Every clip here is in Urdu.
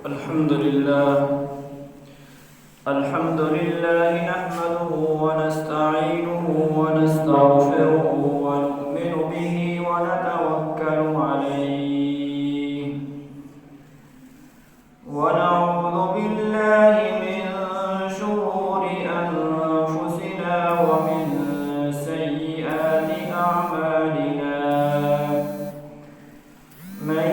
الحمد لله نحمده ونستعينه ونستغفره ونؤمن به ونتوكل عليه ونعوذ بالله من شرور أنفسنا ومن سيئات أعمالنا من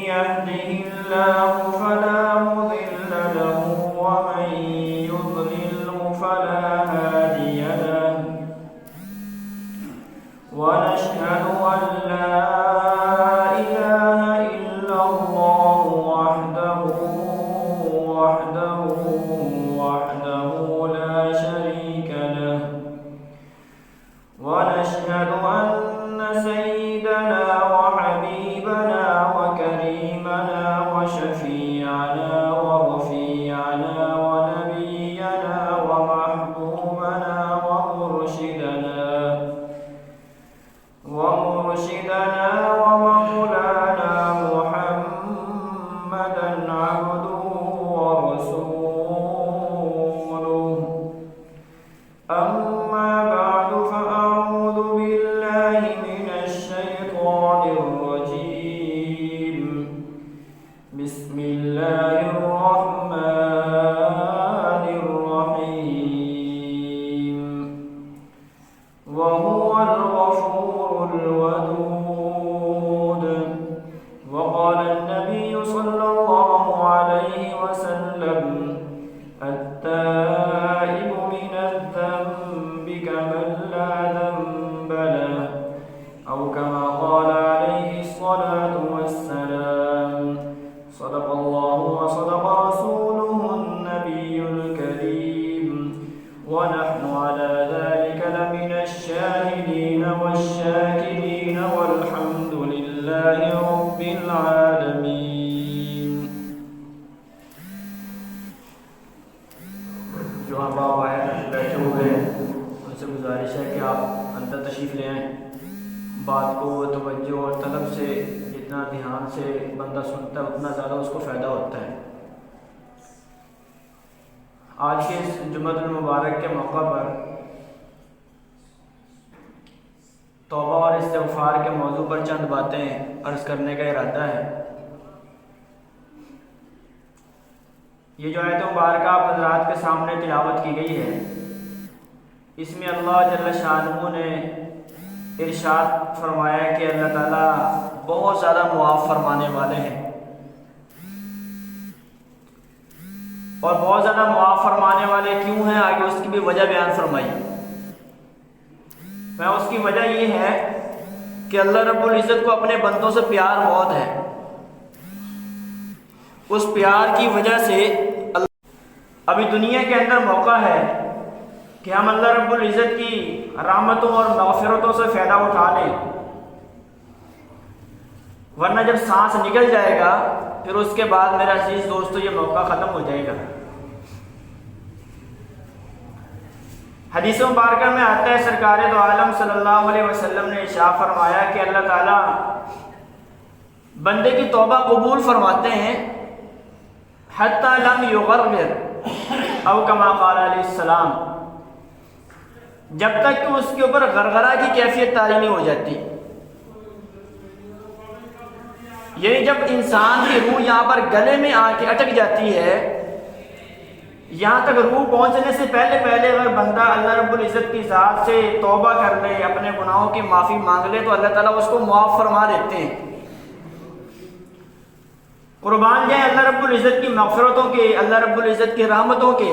يهده الله فلا مضل له ومن يضلله فلا هادي له ونشهد أن لا إله إلا الله وحده لا شريك له ونشهد أن سيدنا وحبيبنا وكريمنا وشفيعنا ورفيعنا ونبينا ومحبوبنا ومرشدنا ومولانا محمدا عبده ورسوله أما بعد فأعوذ بالله من الشيطان الرجيم بسم الله الرحمن الرحيم وهو الغفور الودود وقال النبي صلى الله عليه وسلم التائب من الذنب كمن لا ذنب له أو كما قال عليه الصلاة والسلام صدق الله وصدق رسوله النبي الكريم ونحن على ذلك لمن الشاهدين والشاكرين والحمد لله رب العالمين. جو احباب آئے بیٹھے ہوئے ہیں ان سے گزارش ہے کہ آپ اندر تشریف لے آئیں. بات کو توجہ اور طلب سے جتنا دھیان سے بندہ سنتا ہے اتنا زیادہ اس کو فائدہ ہوتا ہے. آج کے اس جمعۃ المبارک کے موقع پر توبہ اور استغفار کے موضوع پر چند باتیں عرض کرنے کا ارادہ ہے. یہ جو آیت مبارکہ آپ حضرات کے سامنے تلاوت کی گئی ہے اس میں اللہ جل شانہ نے ارشاد فرمایا کہ اللہ تعالیٰ بہت زیادہ معاف فرمانے والے ہیں اور بہت زیادہ معاف فرمانے والے کیوں ہیں آگے اس کی بھی وجہ بیان فرمائی. میں اس کی وجہ یہ ہے کہ اللہ رب العزت کو اپنے بندوں سے پیار بہت ہے. اس پیار کی وجہ سے ابھی دنیا کے اندر موقع ہے کہ ہم اللہ رب العزت کی رحمتوں اور مغفرتوں سے فائدہ اٹھا لیں, ورنہ جب سانس نکل جائے گا پھر اس کے بعد میرے عزیز دوستو یہ موقع ختم ہو جائے گا. حدیث مبارکہ میں آتا ہے سرکار دو عالم صلی اللہ علیہ وسلم نے ارشاد فرمایا کہ اللہ تعالیٰ بندے کی توبہ قبول فرماتے ہیں حتی لم یغرغر او کما قال علیہ السلام, جب تک کہ اس کے اوپر غرغرہ کی کیفیت طاری نہیں ہو جاتی. یعنی جب انسان کی روح یہاں پر گلے میں آ کے اٹک جاتی ہے, یہاں تک روح پہنچنے سے پہلے اگر بندہ اللہ رب العزت کی ذات سے توبہ کر لے, اپنے گناہوں کی معافی مانگ لے تو اللہ تعالیٰ اس کو معاف فرما دیتے ہیں. قربان جائیں اللہ رب العزت کی مغفرتوں کے, اللہ رب العزت کی رحمتوں کے,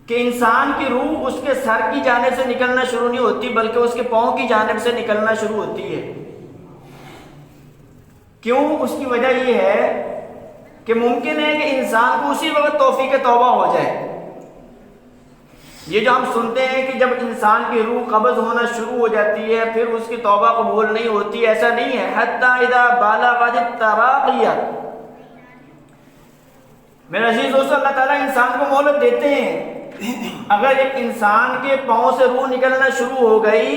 کہ انسان کی روح اس کے سر کی جانب سے نکلنا شروع نہیں ہوتی بلکہ اس کے پاؤں کی جانب سے نکلنا شروع ہوتی ہے. کیوں؟ اس کی وجہ یہ ہے کہ ممکن ہے کہ انسان کو اسی وقت توفیق توبہ ہو جائے. یہ جو ہم سنتے ہیں کہ جب انسان کی روح قبض ہونا شروع ہو جاتی ہے پھر اس کی توبہ قبول نہیں ہوتی, ایسا نہیں ہے. حتی اذا بالغت التراقیہ, میرے عزیز دوستو اللہ تعالیٰ انسان کو مہلت دیتے ہیں. اگر ایک انسان کے پاؤں سے روح نکلنا شروع ہو گئی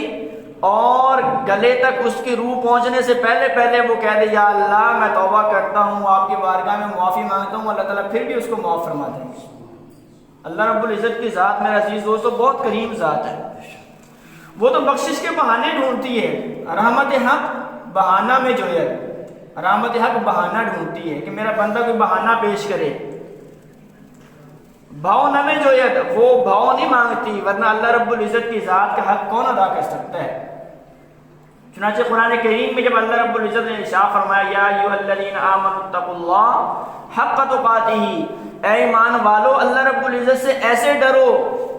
اور گلے تک اس کی روح پہنچنے سے پہلے پہلے وہ کہہ دے یا اللہ میں توبہ کرتا ہوں، آپ کی بارگاہ میں معافی مانگتا ہوں، اللہ تعالیٰ پھر بھی اس کو معاف فرما دیں گے۔ اللہ رب العزت کی ذات میرے عزیز دوستو بہت کریم ذات ہے، وہ تو بخشش کے بہانے ڈھونڈتی ہے۔ رحمت حق بہانہ میں جو ہے، رحمت حق بہانہ ڈھونڈتی ہے کہ میرا بندہ کوئی بہانہ پیش کرے۔ بھاؤ نہ میں جو ہے وہ بھاؤ نہیں مانگتی، ورنہ اللہ رب العزت کی ذات کا حق کون ادا کر سکتا ہے؟ چنانچہ قرآن کریم میں جب اللہ رب العزت نے ارشاد فرمایا یا ایھا الذین آمنوا اتقوا اللہ حق تقاتہ، اے ایمان والو اللہ رب العزت سے ایسے ڈرو،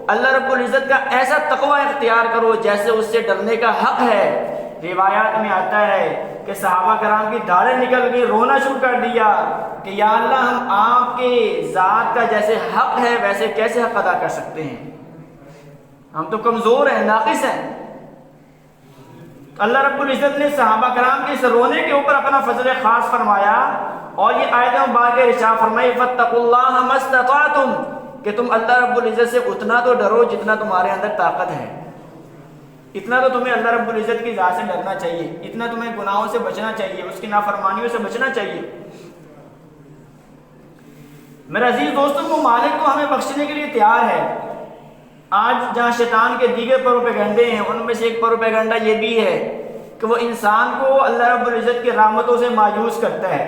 اللہ رب العزت کا ایسا تقوی اختیار کرو جیسے اس سے ڈرنے کا حق ہے۔ روایات میں آتا ہے کہ صحابہ کرام کی دھاڑیں نکل گئی، رونا شروع کر دیا کہ یا اللہ ہم آپ کے ذات کا جیسے حق ہے ویسے کیسے حق ادا کر سکتے ہیں، ہم تو کمزور ہیں، ناقص ہیں۔ اللہ رب العزت نے صحابہ کرام کے اس رونے کے اوپر اپنا فضل خاص فرمایا اور یہ آیت مبارکہ ارشاد فرمائی فاتقوا اللہ ما استطعتم، کہ تم اللہ رب العزت سے اتنا تو ڈرو جتنا تمہارے اندر طاقت ہے، اتنا تو تمہیں اللہ رب العزت کی ذات سے ڈرنا چاہیے، اتنا تمہیں گناہوں سے بچنا چاہیے، اس کی نافرمانیوں سے بچنا چاہیے۔ میرے عزیز دوستوں کو مالک تو ہمیں بخشنے کے لیے تیار ہے۔ آج جہاں شیطان کے دیگر پروپیگنڈے ہیں ان میں سے ایک پروپیگنڈا یہ بھی ہے کہ وہ انسان کو اللہ رب العزت کی رحمتوں سے مایوس کرتا ہے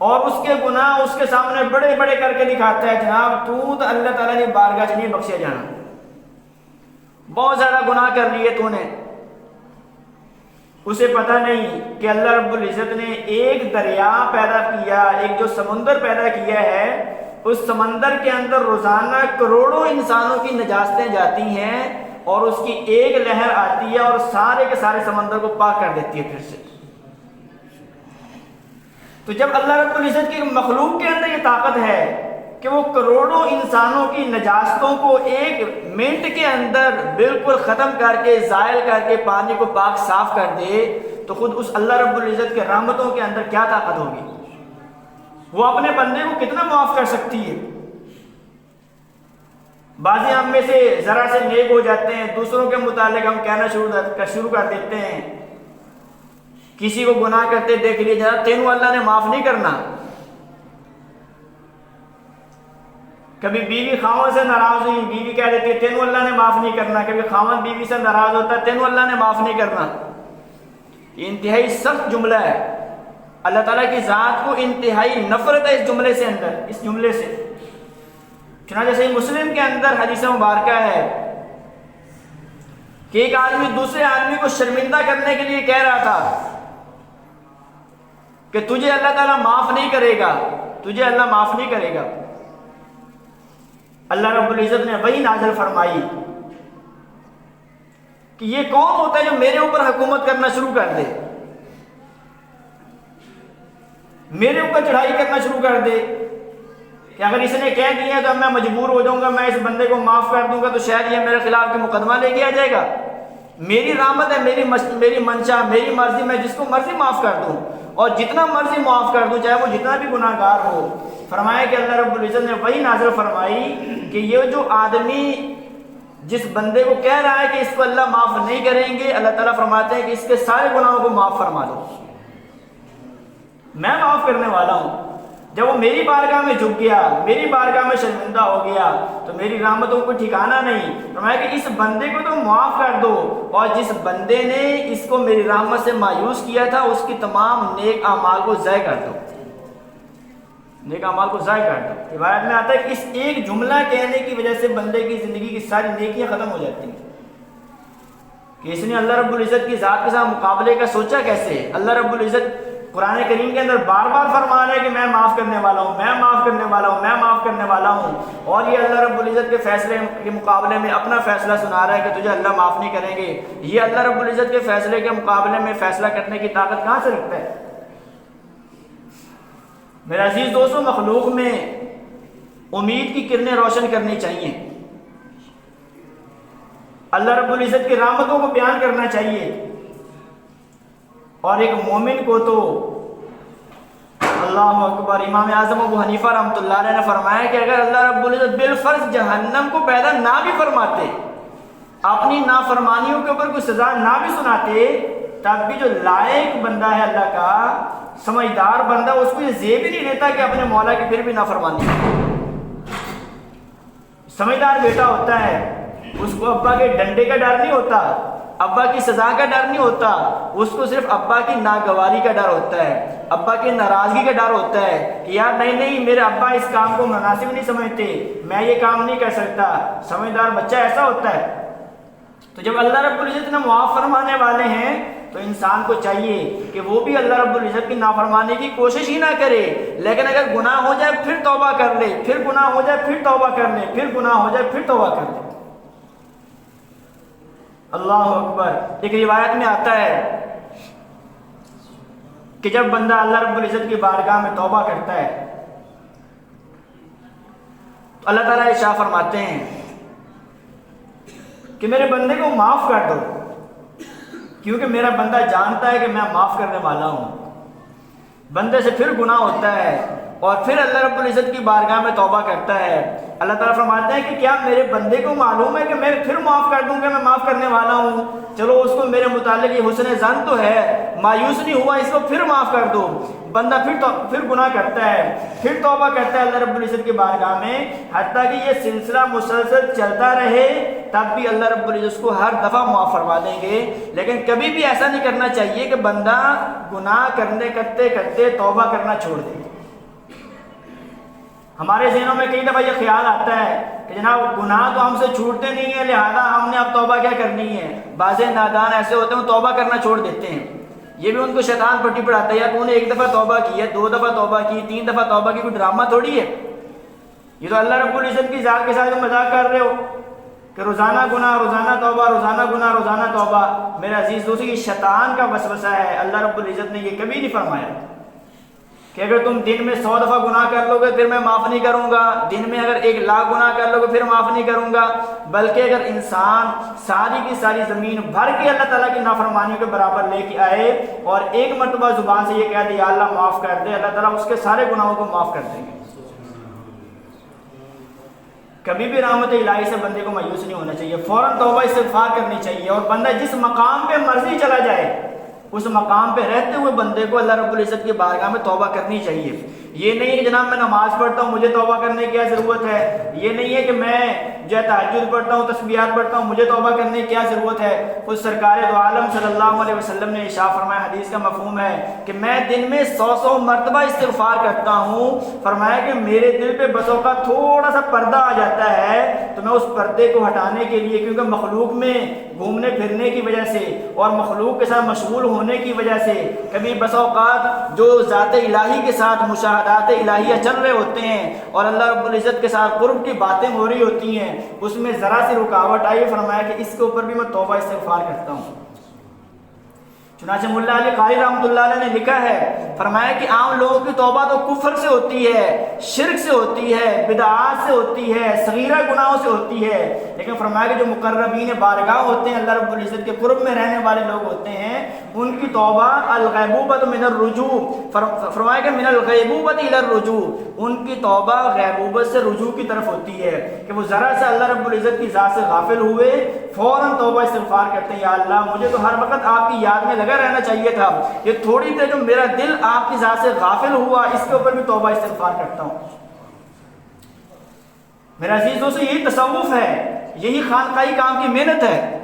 اور اس کے گناہ اس کے سامنے بڑے بڑے کر کے دکھاتا ہے، جناب تو اللہ تعالیٰ نے بارگاہ سے نہیں بخشے جانا، بہت زیادہ گناہ کر لیے تو نے۔ اسے پتہ نہیں کہ اللہ رب العزت نے ایک دریا پیدا کیا، ایک جو سمندر پیدا کیا ہے، اس سمندر کے اندر روزانہ کروڑوں انسانوں کی نجاستیں جاتی ہیں اور اس کی ایک لہر آتی ہے اور سارے کے سارے سمندر کو پاک کر دیتی ہے پھر سے۔ تو جب اللہ رب العزت کی مخلوق کے اندر یہ طاقت ہے کہ وہ کروڑوں انسانوں کی نجاستوں کو ایک منٹ کے اندر بالکل ختم کر کے زائل کر کے پانی کو پاک صاف کر دے، تو خود اس اللہ رب العزت کے رحمتوں کے اندر کیا طاقت ہوگی؟ وہ اپنے بندے کو کتنا معاف کر سکتی ہے۔ بعضی ہم میں سے ذرا سے نیک ہو جاتے ہیں، دوسروں کے متعلق ہم کہنا شروع کر دیتے ہیں، کسی کو گناہ کرتے دیکھ لیے جناب تینوں اللہ نے معاف نہیں کرنا۔ کبھی بیوی خاوند سے ناراض ہوئی، بیوی کہہ دیتی ہے تینوں اللہ نے معاف نہیں کرنا، کبھی خاوند بیوی سے ناراض ہوتا ہے تینوں اللہ نے معاف نہیں کرنا۔ یہ انتہائی سخت جملہ ہے، اللہ تعالیٰ کی ذات کو انتہائی نفرت ہے اس جملے سے۔ چنانچہ صحیح مسلم کے اندر حدیث مبارکہ ہے کہ ایک آدمی دوسرے آدمی کو شرمندہ کرنے کے لیے کہہ رہا تھا کہ تجھے اللہ تعالیٰ معاف نہیں کرے گا، تجھے اللہ معاف نہیں کرے گا۔ اللہ رب العزت نے وہی نازل فرمائی کہ یہ کون ہوتا ہے جو میرے اوپر حکومت کرنا شروع کر دے، میرے اوپر چڑھائی کرنا شروع کر دے کہ اگر اس نے کہہ دیا تو میں مجبور ہو جاؤں گا، میں اس بندے کو معاف کر دوں گا تو شاید یہ میرے خلاف کے مقدمہ لے کے آ جائے گا۔ میری رحمت ہے، میری منشا، میری مرضی، میں جس کو مرضی معاف کر دوں اور جتنا مرضی معاف کر دوں چاہے وہ جتنا بھی گناہ گار ہو۔ فرمایا کہ اللہ رب العزت نے وہی نازل فرمائی کہ یہ جو آدمی جس بندے کو کہہ رہا ہے کہ اس کو اللہ معاف نہیں کریں گے، اللہ تعالیٰ فرماتے ہیں کہ اس کے سارے گناہوں کو معاف فرما دو، میں معاف کرنے والا ہوں۔ جب وہ میری بارگاہ میں جھک گیا، میری بارگاہ میں شرمندہ ہو گیا تو میری رحمتوں کو ٹھکانہ نہیں۔ فرمایا کہ اس بندے کو تو معاف کر دو اور جس بندے نے اس کو میری رحمت سے مایوس کیا تھا اس کی تمام نیک اعمال کو ضائع کر دو، نیک اعمال کو ضائع کر دو۔ روایت میں آتا ہے کہ اس ایک جملہ کہنے کی وجہ سے بندے کی زندگی کی ساری نیکیاں ختم ہو جاتی ہیں کہ اس نے اللہ رب العزت کی ذات کے ساتھ مقابلے کا سوچا کیسے۔ اللہ رب العزت قرآن کریم کے اندر بار بار فرما رہا ہے کہ میں معاف کرنے والا ہوں، میں معاف کرنے والا ہوں، میں معاف کرنے والا ہوں، اور یہ اللہ رب العزت کے فیصلے کے مقابلے میں اپنا فیصلہ سنا رہا ہے کہ تجھے اللہ معاف نہیں کریں گے۔ یہ اللہ رب العزت کے فیصلے کے مقابلے میں فیصلہ کرنے کی طاقت کہاں سے رکھتا ہے؟ میرے عزیز دوستوں، مخلوق میں امید کی کرنیں روشن کرنی چاہیے، اللہ رب العزت کی رحمتوں کو بیان کرنا چاہیے، اور ایک مومن کو تو اللہ اکبر، امام اعظم ابو حنیفہ رحمۃ اللہ علیہ نے فرمایا کہ اگر اللہ رب العزت بالفرض جہنم کو پیدا نہ بھی فرماتے اپنی نافرمانیوں کے اوپر کوئی سزا نہ بھی سناتے، تب بھی جو لائق بندہ ہے اللہ کا، سمجھدار بندہ، اس کو یہ زیب ہی نہیں لیتا کہ اپنے مولا کی پھر بھی نافرمانی۔ سمجھدار بیٹا ہوتا ہے، اس کو ابا کے ڈنڈے کا ڈر نہیں ہوتا، ابا کی سزا کا ڈر نہیں ہوتا، اس کو صرف ابا کی ناگواری کا ڈر ہوتا ہے، ابا کی ناراضگی کا ڈر ہوتا ہے کہ یار نہیں میرے ابا اس کام کو مناسب نہیں سمجھتے، میں یہ کام نہیں کر سکتا۔ سمجھدار بچہ ایسا ہوتا ہے۔ تو جب اللہ رب العزت نے معاف فرمانے والے ہیں تو انسان کو چاہیے کہ وہ بھی اللہ رب العزت کی نافرمانی کی کوشش ہی نہ کرے، لیکن اگر گناہ ہو جائے پھر توبہ کر لے، پھر گناہ ہو جائے پھر توبہ کر لے، پھر گناہ ہو جائے پھر توبہ کر لے۔ اللہ اکبر۔ ایک روایت میں آتا ہے کہ جب بندہ اللہ رب العزت کی بارگاہ میں توبہ کرتا ہے تو اللہ تعالیٰ ارشاد فرماتے ہیں کہ میرے بندے کو معاف کر دو، کیونکہ میرا بندہ جانتا ہے کہ میں معاف کرنے والا ہوں۔ بندے سے پھر گناہ ہوتا ہے اور پھر اللہ رب العزت کی بارگاہ میں توبہ کرتا ہے۔ اللہ تعالیٰ فرماتے ہیں کہ کیا میرے بندے کو معلوم ہے کہ میں پھر معاف کر دوں گا، میں معاف کرنے والا ہوں؟ چلو اس کو میرے متعلق یہ حسن ظن تو ہے، مایوس نہیں ہوا، اس کو پھر معاف کر دو۔ بندہ پھر گناہ کرتا ہے، پھر توبہ کرتا ہے اللہ رب العزت کی بارگاہ میں، حتیٰ کہ یہ سلسلہ مسلسل چلتا رہے، تب بھی اللہ رب العزت کو ہر دفعہ معاف فرما دیں گے۔ لیکن کبھی بھی ایسا نہیں کرنا چاہیے کہ بندہ گناہ کرتے کرتے توبہ کرنا چھوڑ دے۔ ہمارے ذہنوں میں کئی دفعہ یہ خیال آتا ہے کہ جناب گناہ تو ہم سے چھوٹتے نہیں ہیں، لہذا ہم نے اب توبہ کیا کرنی ہے۔ بعض نادان ایسے ہوتے ہیں توبہ کرنا چھوڑ دیتے ہیں، یہ بھی ان کو شیطان پٹی پڑھاتا ہے، یا تو نے ایک دفعہ توبہ کی ہے، 2 دفعہ توبہ کی، 3 دفعہ توبہ کی، کوئی ڈرامہ تھوڑی ہے۔ یہ تو اللہ رب العزت کی ذات کے ساتھ مذاق کر رہے ہو کہ روزانہ گناہ، روزانہ توبہ، روزانہ گناہ، روزانہ توبہ۔ میرے عزیز دوستو، یہ شیطان کا وسوسہ ہے، اللہ رب العزت نے یہ کبھی نہیں فرمایا کہ اگر تم دن میں 100 دفعہ گناہ کر لو گے پھر میں معاف نہیں کروں گا، دن میں اگر 1,00,000 گناہ کر لو گے پھر معاف نہیں کروں گا۔ بلکہ اگر انسان ساری کی ساری زمین بھر کے اللہ تعالیٰ کی نافرمانیوں کے برابر لے کے آئے اور ایک مرتبہ زبان سے یہ کہہ دے یا اللہ معاف کر دے، اللہ تعالیٰ اس کے سارے گناہوں کو معاف کر دیں گے۔ کبھی بھی رحمت الہی سے بندے کو مایوس نہیں ہونا چاہیے، فوراً توبہ استغفار کرنی چاہیے، اور بندہ جس مقام پہ مرضی چلا جائے اس مقام پہ رہتے ہوئے بندے کو اللہ رب العزت کی بارگاہ میں توبہ کرنی چاہیے۔ یہ نہیں ہے کہ جناب میں نماز پڑھتا ہوں مجھے توبہ کرنے کی کیا ضرورت ہے، یہ نہیں ہے کہ میں جو ہے تہجد پڑھتا ہوں، تسبیحات پڑھتا ہوں، مجھے توبہ کرنے کی کیا ضرورت ہے۔ خود سرکار دو عالم صلی اللہ علیہ وسلم نے ارشاد فرمایا، حدیث کا مفہوم ہے کہ میں دن میں 100 مرتبہ استغفار کرتا ہوں۔ فرمایا کہ میرے دل پہ بس اوقات تھوڑا سا پردہ آ جاتا ہے تو میں اس پردے کو ہٹانے کے لیے، کیونکہ مخلوق میں گھومنے پھرنے کی وجہ سے اور مخلوق کے ساتھ مشغول ہونے کی وجہ سے کبھی بس اوقات جو ذات الہی کے ساتھ مشاہدات الہیہ چل رہے ہوتے ہیں اور اللہ رب العزت کے ساتھ قرب کی باتیں ہو رہی ہوتی ہیں، اس میں ذرا سی رکاوٹ آئی، فرمایا کہ اس کے اوپر بھی میں توبہ استغفار کرتا ہوں۔ چنانچہ ملا علی قاری رحمۃ اللہ علیہ نے لکھا ہے، فرمایا کہ عام لوگوں کی توبہ تو کفر سے ہوتی ہے، شرک سے ہوتی ہے، بدعات سے ہوتی ہے، صغیرہ گناہوں سے ہوتی ہے، لیکن فرمایا کہ جو مقربین بارگاہ ہوتے ہیں، اللہ رب العزت کے قرب میں رہنے والے لوگ ہوتے ہیں، ان کی توبہ الغیبوبۃ من الرجوع، فرمایا کہ من الغیبوبۃ الی الرجوع، ان کی توبہ غیبوبت سے رجوع کی طرف ہوتی ہے کہ وہ ذرا سے اللہ رب العزت کی ذات سے غافل ہوئے فوراً توبہ استغفار کرتے ہیں، یا اللہ مجھے تو ہر وقت آپ کی یاد میں لگا رہنا چاہیے تھا، یہ تھوڑی دیر جو میرا دل آپ کی ذات سے غافل ہوا اس کے اوپر بھی توبہ استغفار کرتا ہوں۔ میرا عزیز دوستو، یہی تصوف ہے، یہی خانقاہی کام کی محنت ہے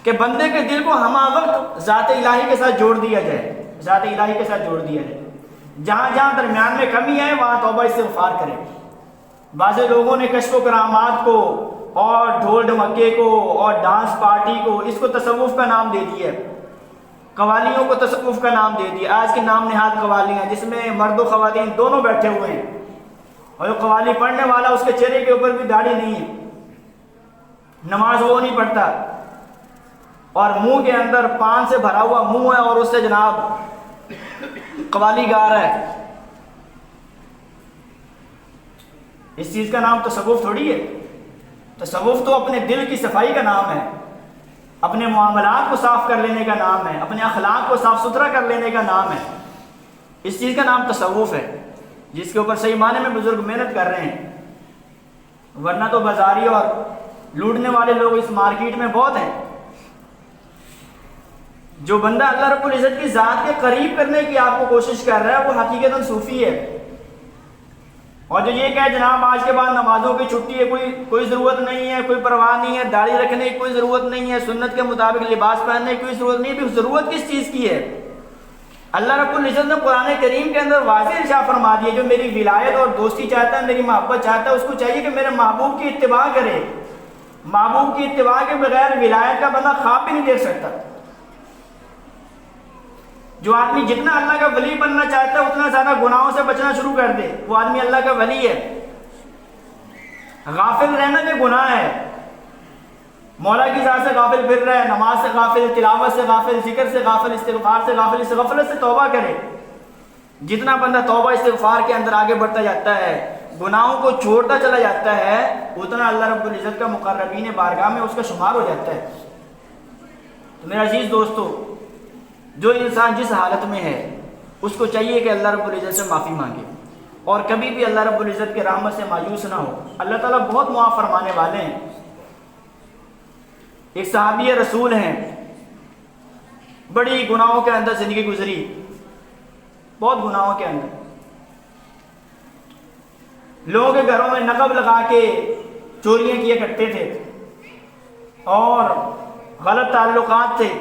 کہ بندے کے دل کو ہمہ وقت ذات الہی کے ساتھ جوڑ دیا جائے، ذات الہی کے ساتھ جوڑ دیا جائے، جہاں جہاں درمیان میں کمی ہے وہاں توبہ استغفار کریں۔ بعض لوگوں نے کشف و کرامات کو اور ڈھول ڈھمکے کو اور ڈانس پارٹی کو اس کو تصوف کا نام دے دیا، قوالیوں کو تصوف کا نام دے دیا۔ آج کی نام نہاد قوالیاں جس میں مرد و خواتین دونوں بیٹھے ہوئے ہیں، اور جو قوالی پڑھنے والا اس کے چہرے کے اوپر بھی داڑھی نہیں ہے، نماز وہ نہیں پڑھتا، اور منہ کے اندر پان سے بھرا ہوا منہ ہے اور اس سے جناب قوالی گا رہا ہے۔ اس چیز کا نام تصوف تھوڑی ہے۔ تصوف تو اپنے دل کی صفائی کا نام ہے، اپنے معاملات کو صاف کر لینے کا نام ہے، اپنے اخلاق کو صاف ستھرا کر لینے کا نام ہے۔ اس چیز کا نام تصوف ہے، جس کے اوپر صحیح معنی میں بزرگ محنت کر رہے ہیں، ورنہ تو بازاری اور لوٹنے والے لوگ اس مارکیٹ میں بہت ہیں. جو بندہ اللہ رب العزت کی ذات کے قریب کرنے کی آپ کو کوشش کر رہا ہے وہ حقیقتاً صوفی ہے. اور جو یہ کہے جناب آج کے بعد نمازوں کی چھٹی ہے, کوئی ضرورت نہیں ہے, کوئی پرواہ نہیں ہے, داڑھی رکھنے کی کوئی ضرورت نہیں ہے, سنت کے مطابق لباس پہننے کی کوئی ضرورت نہیں ہے, پھر ضرورت کس چیز کی ہے؟ اللہ رب العزت نے قرآن کریم کے اندر واضح ارشاد فرما دیا جو میری ولایت اور دوستی چاہتا ہے, میری محبت چاہتا ہے, اس کو چاہیے کہ میرے محبوب کی اتباع کرے. محبوب کی اتباع کے بغیر ولایت کا بندہ خواب بھی نہیں دیکھ سکتا. جو آدمی جتنا اللہ کا ولی بننا چاہتا ہے اتنا زیادہ گناہوں سے بچنا شروع کر دے, وہ آدمی اللہ کا ولی ہے. غافل رہنا بھی گناہ ہے. مولا کی ذات سے غافل پھر رہا ہے, نماز سے غافل, تلاوت سے غافل, ذکر سے غافل, استغفار سے غافل. اس غفلت سے توبہ کرے. جتنا بندہ توبہ استغفار کے اندر آگے بڑھتا جاتا ہے, گناہوں کو چھوڑتا چلا جاتا ہے, اتنا اللہ رب العزت کا مقربین بارگاہ میں اس کا شمار ہو جاتا ہے. تو میرے عزیز دوستو, جو انسان جس حالت میں ہے اس کو چاہیے کہ اللہ رب العزت سے معافی مانگے اور کبھی بھی اللہ رب العزت کے رحمت سے مایوس نہ ہو. اللہ تعالیٰ بہت معاف فرمانے والے ہیں. ایک صحابی رسول ہیں, بڑی گناہوں کے اندر زندگی گزری, بہت گناہوں کے اندر. لوگوں کے گھروں میں نقب لگا کے چوریاں کیا کرتے تھے اور غلط تعلقات تھے.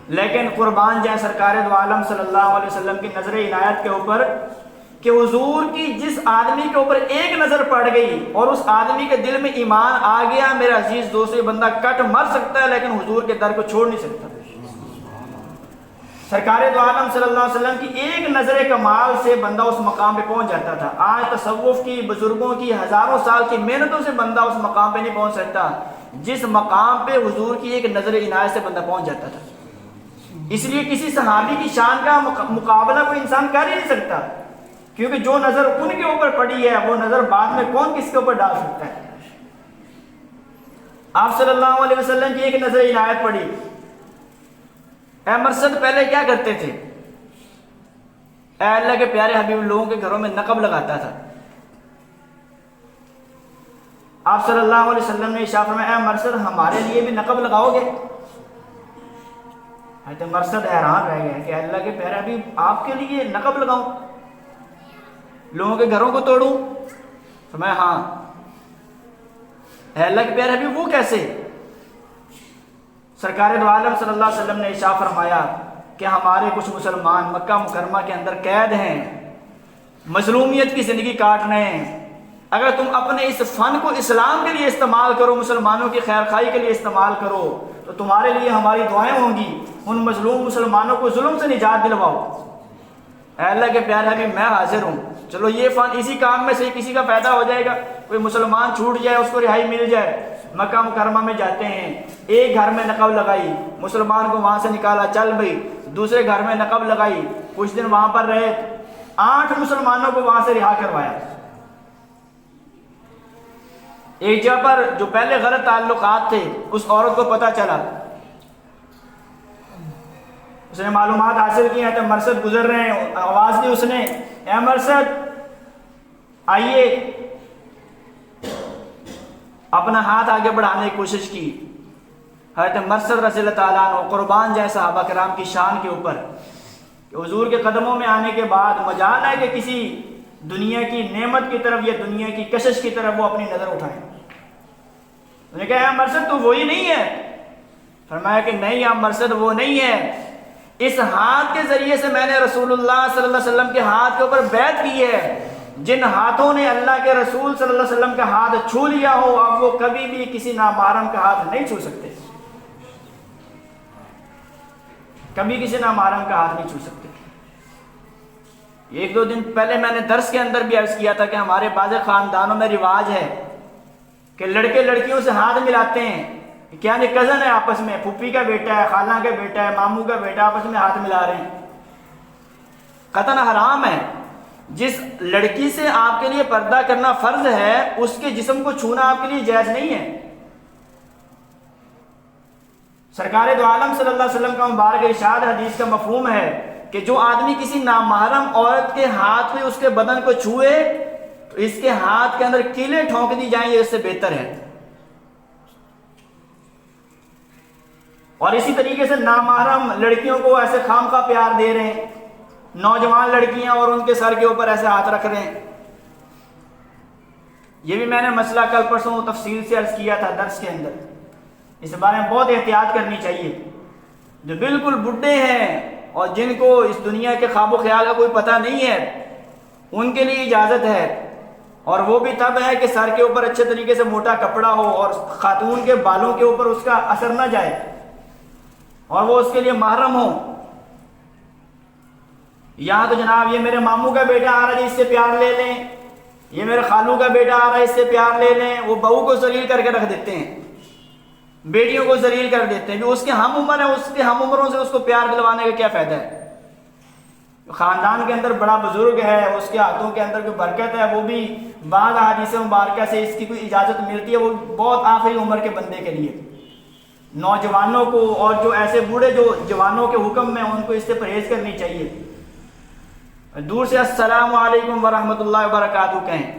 لیکن قربان جائیں سرکار دو عالم صلی اللہ علیہ وسلم کی نظر عنایت کے اوپر کہ حضور کی جس آدمی کے اوپر ایک نظر پڑ گئی اور اس آدمی کے دل میں ایمان آ گیا, میرا عزیز دوست, بندہ کٹ مر سکتا ہے لیکن حضور کے در کو چھوڑ نہیں سکتا. سرکار دو عالم صلی اللہ علیہ وسلم کی ایک نظر کمال سے بندہ اس مقام پہ پہنچ جاتا تھا. آج تصوف کی, بزرگوں کی ہزاروں سال کی محنتوں سے بندہ اس مقام پہ نہیں پہنچ سکتا جس مقام پہ حضور کی ایک نظر عنایت سے بندہ پہنچ جاتا تھا. اس لیے کسی صحابی کی شان کا مقابلہ کوئی انسان کر ہی نہیں سکتا, کیونکہ جو نظر ان کے اوپر پڑی ہے وہ نظر بعد میں کون کس کے اوپر ڈال سکتا ہے. آپ صلی اللہ علیہ وسلم کی ایک نظر عنایت پڑی. اے مرثد پہلے کیا کرتے تھے؟ اے اللہ کے پیارے حبیب لوگوں کے گھروں میں نقب لگاتا تھا. آپ صلی اللہ علیہ وسلم نے ارشاد فرمایا اے مرثد ہمارے لیے بھی نقب لگاؤ گے؟ حضرت مرثد حیران رہ گئے کہ اللہ کے پیارے حبیب آپ کے لیے نقب لگاؤں, لوگوں کے گھروں کو توڑوں؟ فرمایا ہاں. اے اللہ کے پیارے حبیب وہ کیسے؟ سرکار دو عالم صلی اللہ علیہ وسلم نے ارشاد فرمایا کہ ہمارے کچھ مسلمان مکہ مکرمہ کے اندر قید ہیں, مظلومیت کی زندگی کاٹ رہے ہیں. اگر تم اپنے اس فن کو اسلام کے لیے استعمال کرو, مسلمانوں کی خیر خواہی کے لیے استعمال کرو, تو تمہارے لیے ہماری دعائیں ہوں گی. ان مظلوم مسلمانوں کو ظلم سے نجات دلواؤ. اے اللہ کے پیارے حبیب میں حاضر ہوں. چلو یہ فن اسی کام میں سے کسی کا فائدہ ہو جائے گا, کوئی مسلمان چھوٹ جائے, اس کو رہائی مل جائے. مکہ مکرمہ میں جاتے ہیں, ایک گھر میں نقب لگائی, مسلمان کو وہاں سے نکالا, چل بھائی. دوسرے گھر میں نقب لگائی, کچھ دن وہاں پر رہے, 8 مسلمانوں کو وہاں سے رہا کروایا. ایک جگہ پر جو پہلے غلط تعلقات تھے اس عورت کو پتہ چلا, اس نے معلومات حاصل کی ہیں. تو مرثد گزر رہے ہیں, آواز دی اس نے, اے مرثد آئیے. اپنا ہاتھ آگے بڑھانے کی کوشش کی. حضرت مرثد رضی اللہ تعالیٰ عنہ قربان جائے صحابہ کرام کی شان کے اوپر کہ حضور کے قدموں میں آنے کے بعد مجال ہے کہ کسی دنیا کی نعمت کی طرف یا دنیا کی کشش کی طرف وہ اپنی نظر اٹھائیں. انہوں نے کہا اے مرثد تو وہی نہیں ہے؟ فرمایا کہ نہیں آپ مرثد وہ نہیں ہے. اس ہاتھ کے ذریعے سے میں نے رسول اللہ صلی اللہ علیہ وسلم کے ہاتھ کے اوپر بیعت کی ہے. جن ہاتھوں نے اللہ کے رسول صلی اللہ علیہ وسلم کا ہاتھ چھو لیا ہو, اب وہ کبھی بھی کسی نامحرم کا ہاتھ نہیں چھو سکتے, کبھی کسی نامحرم کا ہاتھ نہیں چھو سکتے. 1-2 دن پہلے میں نے درس کے اندر بھی عرض کیا تھا کہ ہمارے بعض خاندانوں میں رواج ہے کہ لڑکے لڑکیوں سے ہاتھ ملاتے ہیں. کیا نہیں, کزن ہے آپس میں, پھوپھی کا بیٹا ہے, خالہ کا بیٹا ہے, ماموں کا بیٹا, آپس میں ہاتھ ملا رہے ہیں. قطعاً حرام ہے. جس لڑکی سے آپ کے لیے پردہ کرنا فرض ہے اس کے جسم کو چھونا آپ کے لیے جائز نہیں ہے. سرکار دو عالم صلی اللہ علیہ وسلم کا مبارک ارشاد حدیث کا مفہوم ہے کہ جو آدمی کسی نامحرم عورت کے ہاتھ میں اس کے بدن کو چھوئے تو اس کے ہاتھ کے اندر کیلیں ٹھونک دی جائیں، یہ اس سے بہتر ہے۔ اور اسی طریقے سے نامحرم لڑکیوں کو ایسے خام خواہ پیار دے رہے ہیں، نوجوان لڑکیاں اور ان کے سر کے اوپر ایسے ہاتھ رکھ رہے ہیں۔ یہ بھی میں نے مسئلہ کل پرسوں تفصیل سے عرض کیا تھا درس کے اندر، اس بارے میں بہت احتیاط کرنی چاہیے۔ جو بالکل بڈھے ہیں اور جن کو اس دنیا کے خواب و خیال کا کوئی پتہ نہیں ہے، ان کے لیے اجازت ہے، اور وہ بھی تب ہے کہ سر کے اوپر اچھے طریقے سے موٹا کپڑا ہو اور خاتون کے بالوں کے اوپر اس کا اثر نہ جائے اور وہ اس کے لیے محرم ہو۔ یہاں تو جناب یہ میرے ماموں کا بیٹا آ رہا ہے، اس سے پیار لے لیں، یہ میرے خالو کا بیٹا آ رہا ہے، اس سے پیار لے لیں، وہ بہو کو ذلیل کر کے رکھ دیتے ہیں، بیٹیوں کو ذلیل کر دیتے ہیں۔ جو اس کے ہم عمر ہیں اس کے ہم عمروں سے اس کو پیار دلوانے کا کیا فائدہ ہے؟ خاندان کے اندر بڑا بزرگ ہے، اس کے ہاتھوں کے اندر کوئی برکت ہے، وہ بھی بعض احادیث مبارکہ سے اس کی کوئی اجازت ملتی ہے، وہ بہت آخری عمر کے بندے کے لیے۔ نوجوانوں کو اور جو ایسے بوڑھے جو جوانوں کے حکم میں، ان کو اس سے پرہیز کرنی چاہیے۔ دور سے السلام علیکم ورحمۃ اللہ وبرکاتہ کہیں،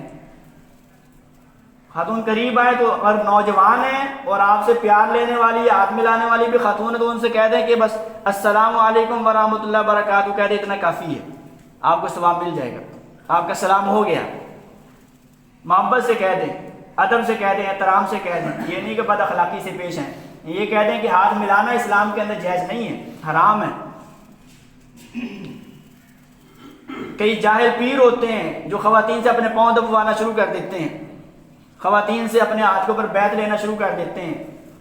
خاتون قریب آئے تو اگر نوجوان ہیں اور آپ سے پیار لینے والی، ہاتھ ملانے والی بھی خاتون ہے، تو ان سے کہہ دیں کہ بس السلام علیکم ورحمۃ اللہ وبرکاتہ کہہ دیں، اتنا کافی ہے، آپ کو ثواب مل جائے گا، آپ کا سلام ہو گیا۔ محبت سے کہہ دیں، ادب سے کہہ دیں، احترام سے کہہ دیں، یہ نہیں کہ بد اخلاقی سے پیش ہیں۔ یہ کہہ دیں کہ ہاتھ ملانا اسلام کے اندر جائز نہیں ہے، حرام ہے۔ کئی جاہل پیر ہوتے ہیں جو خواتین سے اپنے پاؤں دبوانا شروع کر دیتے ہیں، خواتین سے اپنے ہاتھ کے اوپر بیعت لینا شروع کر دیتے ہیں،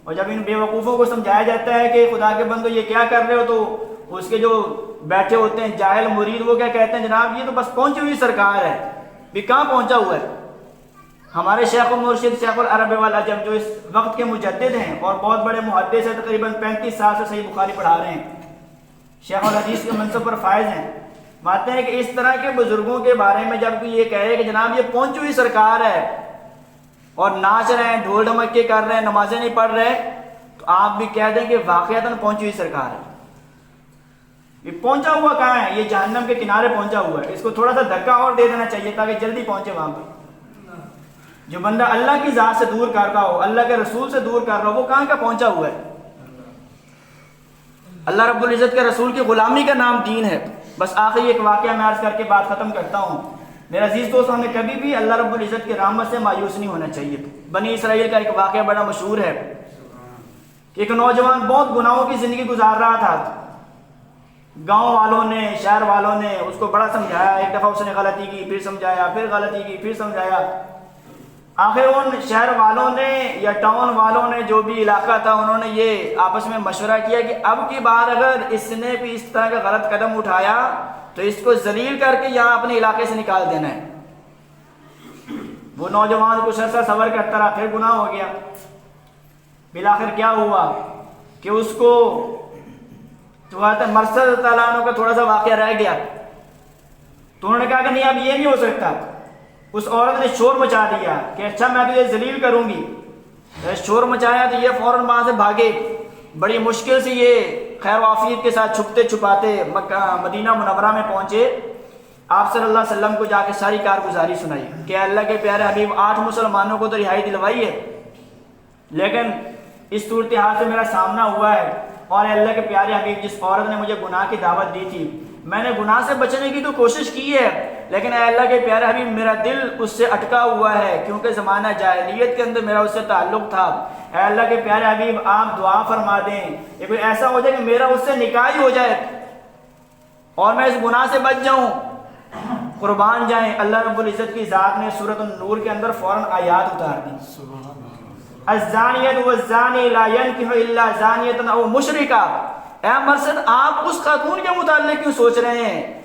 اور جب ان بے وقوفوں کو سمجھایا جاتا ہے کہ خدا کے بندو یہ کیا کر رہے ہو، تو اس کے جو بیٹھے ہوتے ہیں جاہل مرید، وہ کیا کہتے ہیں، جناب یہ تو بس پہنچی ہوئی سرکار ہے، بھی کہاں پہنچا ہوا ہے۔ ہمارے شیخ و مرشد شیخ العرب والعجم جو اس وقت کے مجدد ہیں اور بہت بڑے محدث ہیں، تقریباً 35 سال سے صحیح بخاری پڑھا رہے ہیں، شیخ الحدیث کے منصب پر فائز ہیں، مانتے ہیں کہ اس طرح کے بزرگوں کے بارے میں جب کوئی یہ کہے کہ جناب یہ پہنچی ہوئی سرکار ہے اور ناچ رہے ہیں، ڈھول ڈھمکے کر رہے ہیں، نمازیں نہیں پڑھ رہے، تو آپ بھی کہہ دیں کہ واقعتاً پہنچی ہوئی سرکار ہے۔ یہ پہنچا ہوا کہاں ہے؟ یہ جہنم کے کنارے پہنچا ہوا ہے، اس کو تھوڑا سا دھکا اور دے دینا چاہیے تاکہ جلدی پہنچے وہاں پہ۔ جو بندہ اللہ کی ذات سے دور کر رہا ہو، اللہ کے رسول سے دور کر رہا ہو، وہ کہاں کا پہنچا ہوا ہے؟ اللہ رب العزت کے رسول کی غلامی کا نام دین ہے۔ بس آخری ایک واقعہ میں عرض کر کے بات ختم کرتا ہوں۔ میرا عزیز دوست، ہمیں کبھی بھی اللہ رب العزت کی رحمت سے مایوس نہیں ہونا چاہیے۔ بنی اسرائیل کا ایک واقعہ بڑا مشہور ہے کہ ایک نوجوان بہت گناہوں کی زندگی گزار رہا تھا، گاؤں والوں نے، شہر والوں نے اس کو بڑا سمجھایا، ایک دفعہ اس نے غلطی کی، پھر سمجھایا، پھر غلطی کی، پھر سمجھایا۔ آخر ان شہر والوں نے یا ٹاؤن والوں نے، جو بھی علاقہ تھا، انہوں نے یہ آپس میں مشورہ کیا کہ اب کی بار اگر اس نے بھی اس طرح کا غلط قدم اٹھایا تو اس کو ذلیل کر کے یہاں اپنے علاقے سے نکال دینا ہے۔ وہ نوجوان کچھ عرصہ صبر کرتا رہا، پھر گناہ ہو گیا۔ بالآخر کیا ہوا کہ اس کو مرثد تعالیٰ عنہ کا تھوڑا سا واقعہ رہ گیا، تو انہوں نے کہا کہ نہیں اب یہ نہیں ہو سکتا۔ اس عورت نے شور مچا دیا کہ اچھا میں تجھے ذلیل کروں گی۔ شور مچایا تو یہ فوراً وہاں سے بھاگے، بڑی مشکل سے یہ خیر و عافیت کے ساتھ چھپتے چھپاتے مدینہ منورہ میں پہنچے۔ آپ صلی اللہ علیہ وسلم کو جا کے ساری کارگزاری سنائی کہ اللہ کے پیارے حبیب 8 مسلمانوں کو تو رہائی دلوائی ہے، لیکن اس صورتحال سے میرا سامنا ہوا ہے، اور اللہ کے پیارے حبیب جس عورت نے مجھے گناہ کی دعوت دی تھی، میں نے گناہ سے بچنے کی تو کوشش کی ہے، لیکن اے اللہ کے پیارے حبیب میرا دل اس سے اٹکا ہوا ہے، کیونکہ زمانہ جاہلیت کے اندر میرا اس سے تعلق تھا۔ اے اللہ کے پیارے حبیب آپ دعا فرما دیں، یہ کوئی ایسا ہو جائے کہ میرا اس سے نکاح ہی ہو جائے اور میں اس گناہ سے بچ جاؤں۔ قربان جائیں، اللہ رب العزت کی ذات نے سورۃ النور کے اندر فوراً آیات اتار دی، الزانیۃ والزانی لا ینکح الا زانیۃ او مشرکہ۔ اے مرشد آپ اس خاتون کے متعلق کیوں سوچ رہے ہیں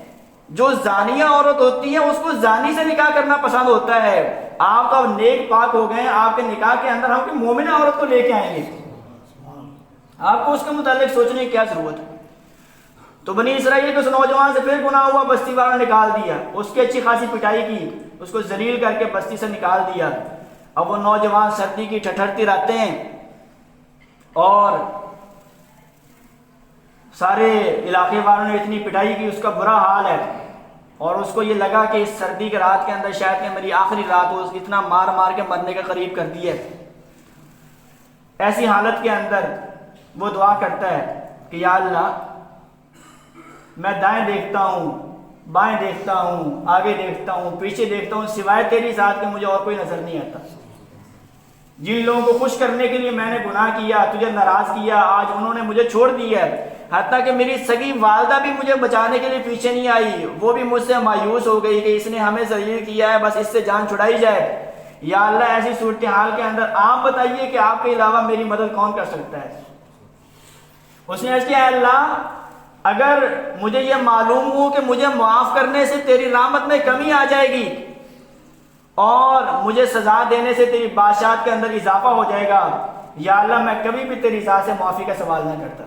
جو زانیہ عورت ہوتی ہے، اس کو زانی سے نکاح کرنا پسند ہوتا ہے؟ آپ تو اب نیک پاک ہو گئے ہیں، آپ کے نکاح کے اندر ہم کوئی مومنہ عورت کو لے کے آئیں گے، آپ کو اس کے متعلق سوچنے کی کیا ضرورت ہے؟ تو بنی اسرائیل کے اس نوجوان سے پھر گناہ ہوا، بستی والا نکال دیا، اس کی اچھی خاصی پٹائی کی، اس کو ذلیل کر کے بستی سے نکال دیا۔ اب وہ نوجوان سردی کی ٹھٹھرتی راتیں اور سارے علاقے والوں نے اتنی پٹائی کی، اس کا برا حال ہے۔ اور اس کو یہ لگا کہ اس سردی کے رات کے اندر شاید کہ میری آخری رات ہو، اتنا مار مار کے مرنے کے قریب کر دی ہے۔ ایسی حالت کے اندر وہ دعا کرتا ہے کہ یا اللہ میں دائیں دیکھتا ہوں، بائیں دیکھتا ہوں، آگے دیکھتا ہوں، پیچھے دیکھتا ہوں، سوائے تیری ذات کے مجھے اور کوئی نظر نہیں آتا۔ جن لوگوں کو خوش کرنے کے لیے میں نے گناہ کیا، تجھے ناراض کیا، آج انہوں نے مجھے چھوڑ دیا ہے، حتیٰ کہ میری سگی والدہ بھی مجھے بچانے کے لیے پیچھے نہیں آئی، وہ بھی مجھ سے مایوس ہو گئی کہ اس نے ہمیں ذلیل کیا ہے، بس اس سے جان چھڑائی جائے۔ یا اللہ ایسی صورتحال کے اندر آپ بتائیے کہ آپ کے علاوہ میری مدد کون کر سکتا ہے؟ اس نے عرض کیا اے اللہ اگر مجھے یہ معلوم ہو کہ مجھے معاف کرنے سے تیری رحمت میں کمی آ جائے گی اور مجھے سزا دینے سے تیری بادشاہت کے اندر اضافہ ہو جائے گا، یا اللہ میں کبھی بھی تیری ذات سے معافی کا سوال نہ کرتا،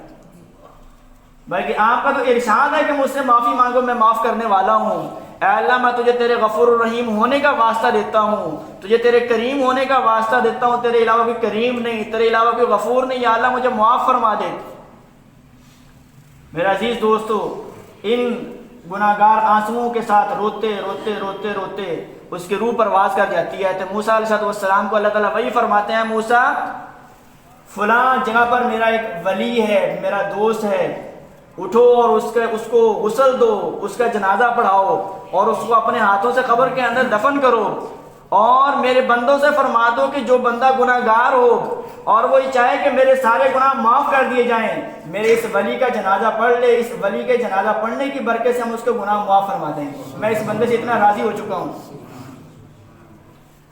بلکہ آپ کا تو ارشاد ہے کہ مجھ سے معافی مانگو میں معاف کرنے والا ہوں۔ اے اللہ میں تجھے تیرے غفور الرحیم ہونے کا واسطہ دیتا ہوں، تجھے تیرے کریم ہونے کا واسطہ دیتا ہوں، تیرے علاوہ کوئی کریم نہیں، تیرے علاوہ کوئی غفور نہیں، یا اللہ مجھے معاف فرما دے۔ میرے عزیز دوستو، ان گناہگار آنسوؤں کے ساتھ روتے روتے روتے روتے اس کی روح پرواز کر جاتی ہے۔ تو موسیٰ علیہ السلام کو اللہ تعالیٰ وہی فرماتے ہیں موسیٰ فلاں جگہ پر میرا ایک ولی ہے، میرا دوست ہے، اٹھو اور اس کو غسل دو، اس کا جنازہ پڑھاؤ اور اس کو اپنے ہاتھوں سے قبر کے اندر دفن کرو، اور میرے بندوں سے فرما دو کہ جو بندہ گناہ گار ہو اور وہ چاہے کہ میرے سارے گناہ معاف کر دیے جائیں، میرے اس ولی کا جنازہ پڑھ لے، اس ولی کے جنازہ پڑھنے کی برکت سے ہم اس کے گناہ معاف فرما دیں گے، میں اس بندے سے اتنا راضی ہو چکا ہوں۔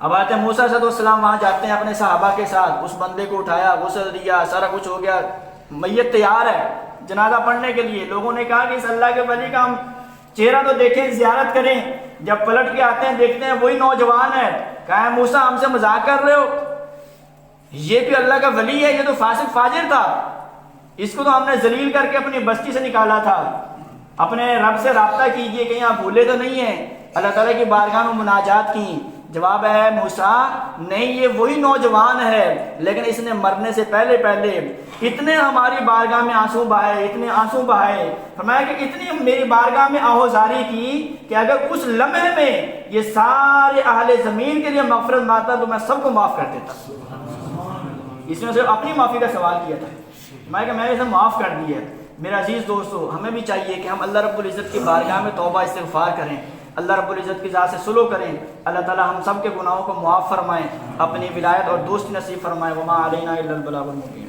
اب آتے ہیں موسیٰ علیہ السلام وہاں جاتے ہیں اپنے صحابہ کے ساتھ، اس بندے کو اٹھایا، غسل دیا، سارا کچھ ہو گیا، میت تیار ہے جنازہ پڑھنے کے لیے۔ لوگوں نے کہا کہ اس اللہ کے ولی کا ہم چہرہ تو دیکھیں، زیارت کریں، جب پلٹ کے آتے ہیں دیکھتے ہیں وہی نوجوان ہے۔ کہا ہے موسیٰ ہم سے مذاق کر رہے ہو؟ یہ بھی اللہ کا ولی ہے، یہ تو فاسق فاجر تھا، اس کو تو ہم نے ذلیل کر کے اپنی بستی سے نکالا تھا، اپنے رب سے رابطہ کیجئے کہیں آپ بھولے تو نہیں ہیں۔ اللہ تعالیٰ کی بارگاہ میں مناجات کی، جواب ہے موسیٰ نہیں، یہ وہی نوجوان ہے، لیکن اس نے مرنے سے پہلے پہلے اتنے ہماری بارگاہ میں آنسو بہائے، اتنے آنسو بہائے، فرمایا کہ اتنی میری بارگاہ میں آہوزاری کی کہ اگر اس لمحے میں یہ سارے اہل زمین کے لیے مغفرت مانگتا تو میں سب کو معاف کر دیتا۔ اس نے صرف اپنی معافی کا سوال کیا تھا، فرمایا کہ میں نے اسے معاف کر دیا۔ میرے عزیز دوستو، ہمیں بھی چاہیے کہ ہم اللہ رب العزت کی بارگاہ میں توبہ استغفار کریں، اللہ رب العزت کی ذات سے سلو کریں، اللہ تعالی ہم سب کے گناہوں کو معاف فرمائیں، اپنی ولایت اور دوستی نصیب فرمائیں۔ وما علینا الا البلاغ المبین۔